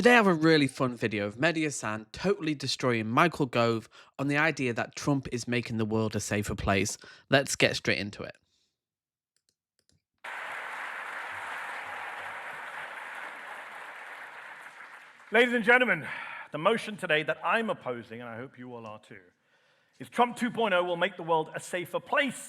Today I have a really fun video of Mehdi Hasan totally destroying Michael Gove on the idea that Trump is making the world a safer place. Let's get straight into it. Ladies and gentlemen, the motion today that I'm opposing, and I hope you all are too, is Trump 2.0 will make the world a safer place.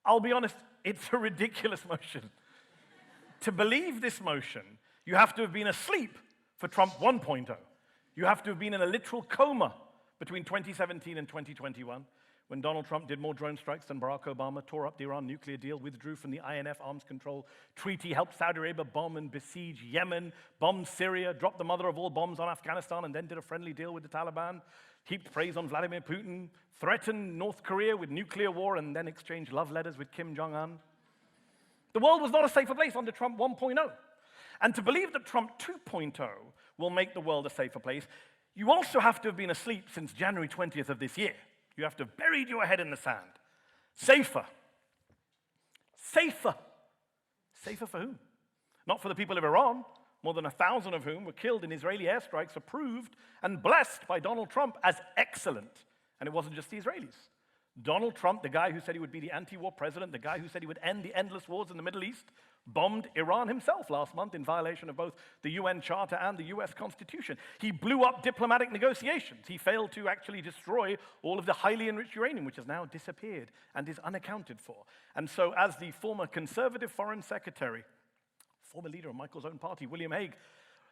I'll be honest, it's a ridiculous motion. To believe this motion, you have to have been asleep for Trump 1.0. You have to have been in a literal coma between 2017 and 2021, when Donald Trump did more drone strikes than Barack Obama, tore up the Iran nuclear deal, withdrew from the INF arms control treaty, helped Saudi Arabia bomb and besiege Yemen, bombed Syria, dropped the mother of all bombs on Afghanistan, and then did a friendly deal with the Taliban, heaped praise on Vladimir Putin, threatened North Korea with nuclear war, and then exchanged love letters with Kim Jong-un. The world was not a safer place under Trump 1.0. And to believe that Trump 2.0 will make the world a safer place, you also have to have been asleep since January 20th of this year. You have to have buried your head in the sand. Safer. Safer. Safer for whom? Not for the people of Iran, more than 1,000 of whom were killed in Israeli airstrikes approved and blessed by Donald Trump as excellent. And it wasn't just the Israelis. Donald Trump, the guy who said he would be the anti-war president, the guy who said he would end the endless wars in the Middle East, bombed Iran himself last month in violation of both the UN Charter and the US Constitution. He blew up diplomatic negotiations. He failed to actually destroy all of the highly enriched uranium, which has now disappeared and is unaccounted for. And so as the former conservative foreign secretary, former leader of Michael's own party, William Hague,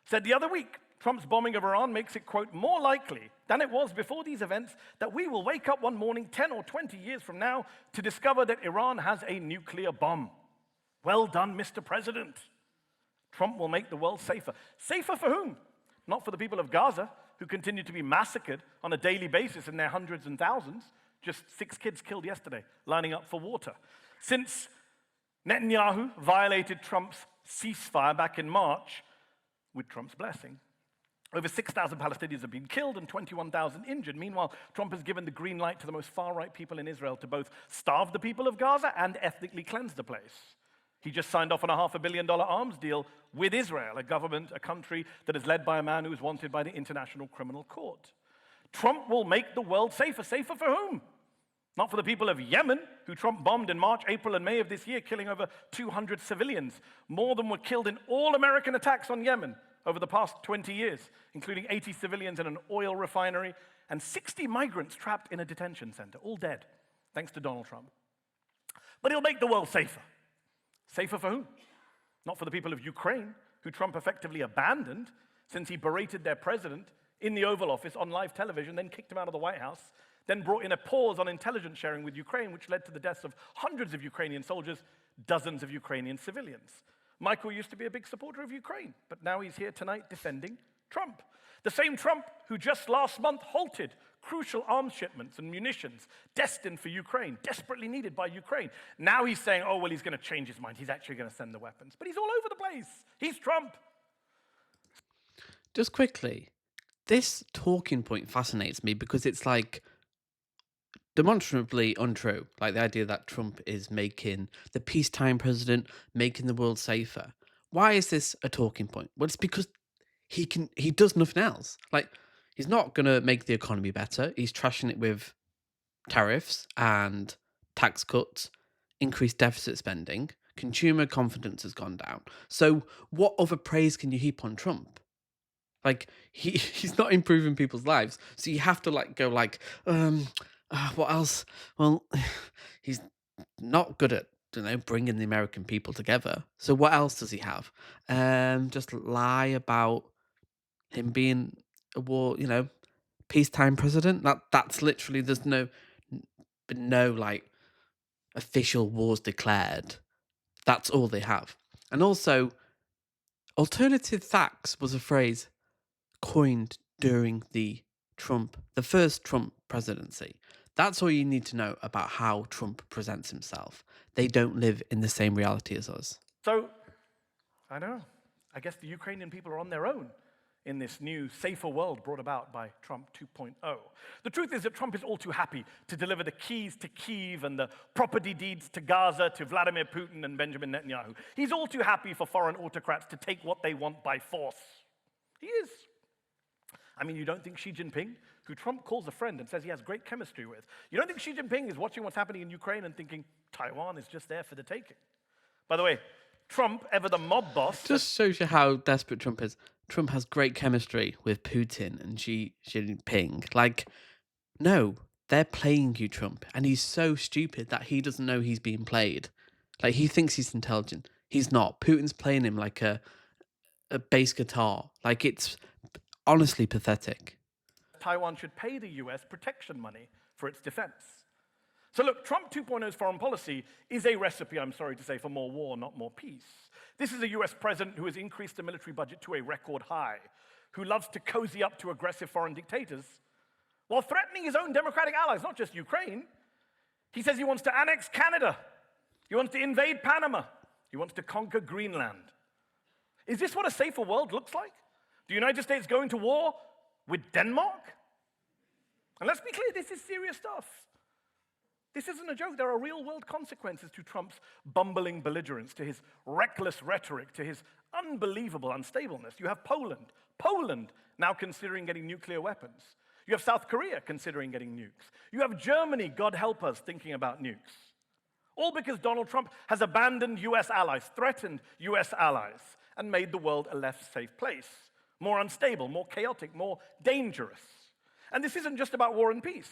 said the other week, Trump's bombing of Iran makes it, quote, more likely than it was before these events that we will wake up one morning 10 or 20 years from now to discover that Iran has a nuclear bomb. Well done, Mr. President. Trump will make the world safer. Safer for whom? Not for the people of Gaza, who continue to be massacred on a daily basis in their hundreds and thousands. Just 6 kids killed yesterday, lining up for water. Since Netanyahu violated Trump's ceasefire back in March, with Trump's blessing, over 6,000 Palestinians have been killed and 21,000 injured. Meanwhile, Trump has given the green light to the most far-right people in Israel to both starve the people of Gaza and ethnically cleanse the place. He just signed off on a $500 million arms deal with Israel, a government, a country that is led by a man who is wanted by the International Criminal Court. Trump will make the world safer. Safer for whom? Not for the people of Yemen, who Trump bombed in March, April, and May of this year, killing over 200 civilians. More than were killed in all American attacks on Yemen over the past 20 years, including 80 civilians in an oil refinery and 60 migrants trapped in a detention center, all dead, thanks to Donald Trump. But he'll make the world safer. Safer for whom? Not for the people of Ukraine, who Trump effectively abandoned since he berated their president in the Oval Office on live television, then kicked him out of the White House, then brought in a pause on intelligence sharing with Ukraine, which led to the deaths of hundreds of Ukrainian soldiers, dozens of Ukrainian civilians. Michael used to be a big supporter of Ukraine, but now he's here tonight defending Trump. The same Trump who just last month halted crucial arms shipments and munitions destined for Ukraine, desperately needed by Ukraine. Now he's saying, oh, well, he's going to change his mind. He's actually going to send the weapons. But he's all over the place. He's Trump. Just quickly, this talking point fascinates me because it's like demonstrably untrue. Like the idea that Trump is making the peacetime president, making the world safer. Why is this a talking point? Well, it's because he does nothing else. Like, he's not going to make the economy better. He's trashing it with tariffs and tax cuts, increased deficit spending. Consumer confidence has gone down. So what other praise can you heap on Trump? Like, he's not improving people's lives. So you have to like go like, what else? Well, he's not good at, bringing the American people together. So what else does he have? Just lie about him being a war, peacetime president. That's literally been no like official wars declared. That's all they have. And also, alternative facts was a phrase coined during the first Trump presidency. That's all you need to know about how Trump presents himself. They don't live in the same reality as us. So, I know. I guess the Ukrainian people are on their own in this new, safer world brought about by Trump 2.0. The truth is that Trump is all too happy to deliver the keys to Kyiv and the property deeds to Gaza to Vladimir Putin and Benjamin Netanyahu. He's all too happy for foreign autocrats to take what they want by force. I mean, you don't think Xi Jinping, who Trump calls a friend and says he has great chemistry with, you don't think Xi Jinping is watching what's happening in Ukraine and thinking Taiwan is just there for the taking? By the way, Trump, ever the mob boss, Just shows you how desperate Trump is. Trump has great chemistry with Putin and Xi Jinping. Like, no, they're playing you, Trump, and he's so stupid that he doesn't know he's being played. Like, he thinks he's intelligent. He's not. Putin's playing him like a bass guitar. Like, it's honestly pathetic. Taiwan should pay the US protection money for its defense. So look, Trump 2.0's foreign policy is a recipe, I'm sorry to say, for more war, not more peace. This is a US president who has increased the military budget to a record high, who loves to cozy up to aggressive foreign dictators, while threatening his own democratic allies, not just Ukraine. He says he wants to annex Canada. He wants to invade Panama. He wants to conquer Greenland. Is this what a safer world looks like? The United States going to war with Denmark? And let's be clear, this is serious stuff. This isn't a joke. There are real-world consequences to Trump's bumbling belligerence, to his reckless rhetoric, to his unbelievable unstableness. You have Poland now considering getting nuclear weapons. You have South Korea considering getting nukes. You have Germany, God help us, thinking about nukes. All because Donald Trump has abandoned US allies, threatened US allies, and made the world a less safe place, more unstable, more chaotic, more dangerous. And this isn't just about war and peace.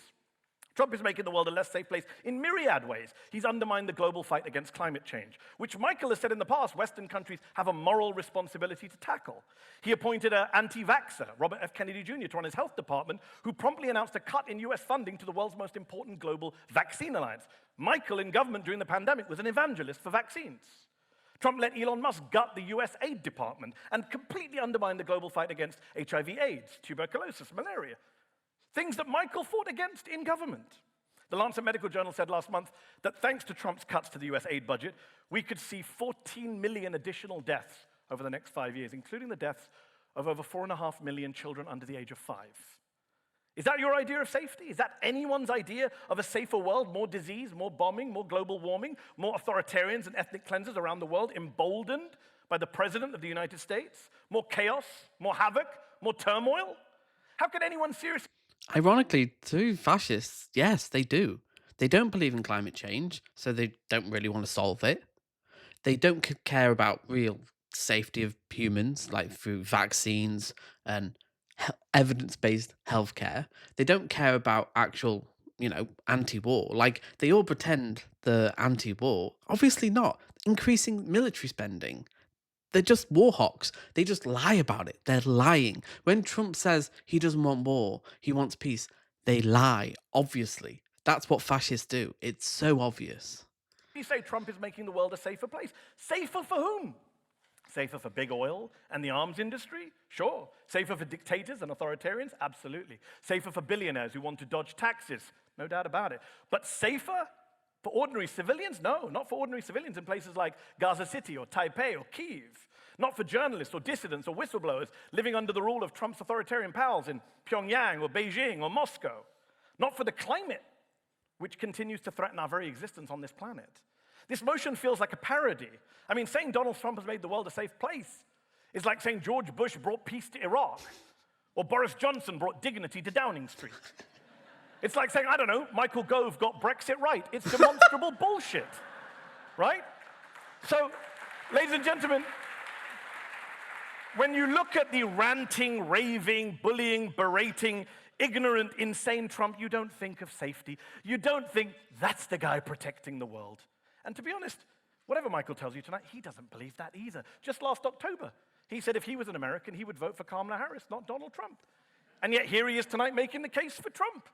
Trump is making the world a less safe place in myriad ways. He's undermined the global fight against climate change, which Michael has said in the past, Western countries have a moral responsibility to tackle. He appointed an anti-vaxxer, Robert F. Kennedy Jr., to run his health department, who promptly announced a cut in US funding to the world's most important global vaccine alliance. Michael, in government during the pandemic, was an evangelist for vaccines. Trump let Elon Musk gut the US aid department and completely undermine the global fight against HIV/AIDS, tuberculosis, malaria. Things that Michael fought against in government. The Lancet Medical Journal said last month that thanks to Trump's cuts to the US aid budget, we could see 14 million additional deaths over the next 5 years, including the deaths of over 4.5 million children under the age of 5. Is that your idea of safety? Is that anyone's idea of a safer world? More disease, more bombing, more global warming, more authoritarians and ethnic cleansers around the world, emboldened by the President of the United States? More chaos, more havoc, more turmoil? How could anyone seriously... Ironically, too, fascists, yes, they do. They don't believe in climate change, so they don't really want to solve it. They don't care about real safety of humans, like through vaccines and evidence-based healthcare. They don't care about actual, anti-war. Like, they all pretend they're anti-war. Obviously not. Increasing military spending. They're just war hawks. They just lie about it. They're lying. When Trump says he doesn't want war, he wants peace, they lie, obviously. That's what fascists do. It's so obvious. You say Trump is making the world a safer place. Safer for whom? Safer for big oil and the arms industry? Sure. Safer for dictators and authoritarians? Absolutely. Safer for billionaires who want to dodge taxes? No doubt about it. But safer for ordinary civilians? No, not for ordinary civilians in places like Gaza City or Taipei or Kyiv. Not for journalists or dissidents or whistleblowers living under the rule of Trump's authoritarian pals in Pyongyang or Beijing or Moscow. Not for the climate, which continues to threaten our very existence on this planet. This motion feels like a parody. I mean, saying Donald Trump has made the world a safe place is like saying George Bush brought peace to Iraq or Boris Johnson brought dignity to Downing Street. It's like saying, I don't know, Michael Gove got Brexit right. It's demonstrable bullshit, right? So, ladies and gentlemen, when you look at the ranting, raving, bullying, berating, ignorant, insane Trump, you don't think of safety. You don't think that's the guy protecting the world. And to be honest, whatever Michael tells you tonight, he doesn't believe that either. Just last October, he said if he was an American, he would vote for Kamala Harris, not Donald Trump. And yet here he is tonight making the case for Trump,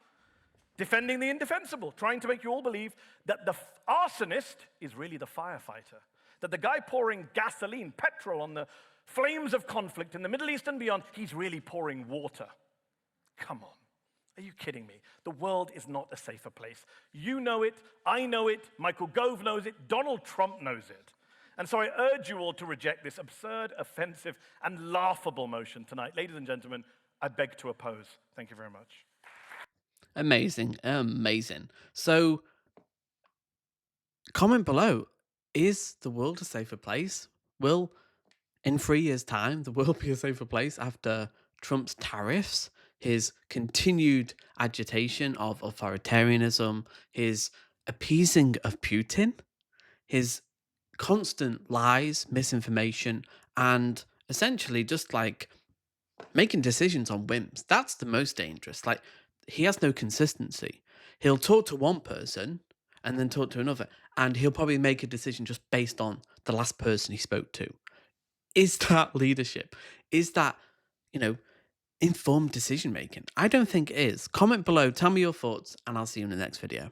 defending the indefensible, trying to make you all believe that the arsonist is really the firefighter, that the guy pouring gasoline, petrol on the flames of conflict in the Middle East and beyond, he's really pouring water. Come on. Are you kidding me? The world is not a safer place. You know it, I know it, Michael Gove knows it, Donald Trump knows it. And so I urge you all to reject this absurd, offensive, and laughable motion tonight. Ladies and gentlemen, I beg to oppose. Thank you very much. Amazing. Amazing. So, comment below. Is the world a safer place? Will, in 3 years' time, the world be a safer place after Trump's tariffs? his continued agitation of authoritarianism, his appeasing of Putin, his constant lies, misinformation, and essentially just like making decisions on whims. That's the most dangerous. Like, he has no consistency. He'll talk to one person and then talk to another, and he'll probably make a decision just based on the last person he spoke to. Is that leadership? Is that, you know, informed decision making? I don't think it is. Comment below, tell me your thoughts, and I'll see you in the next video.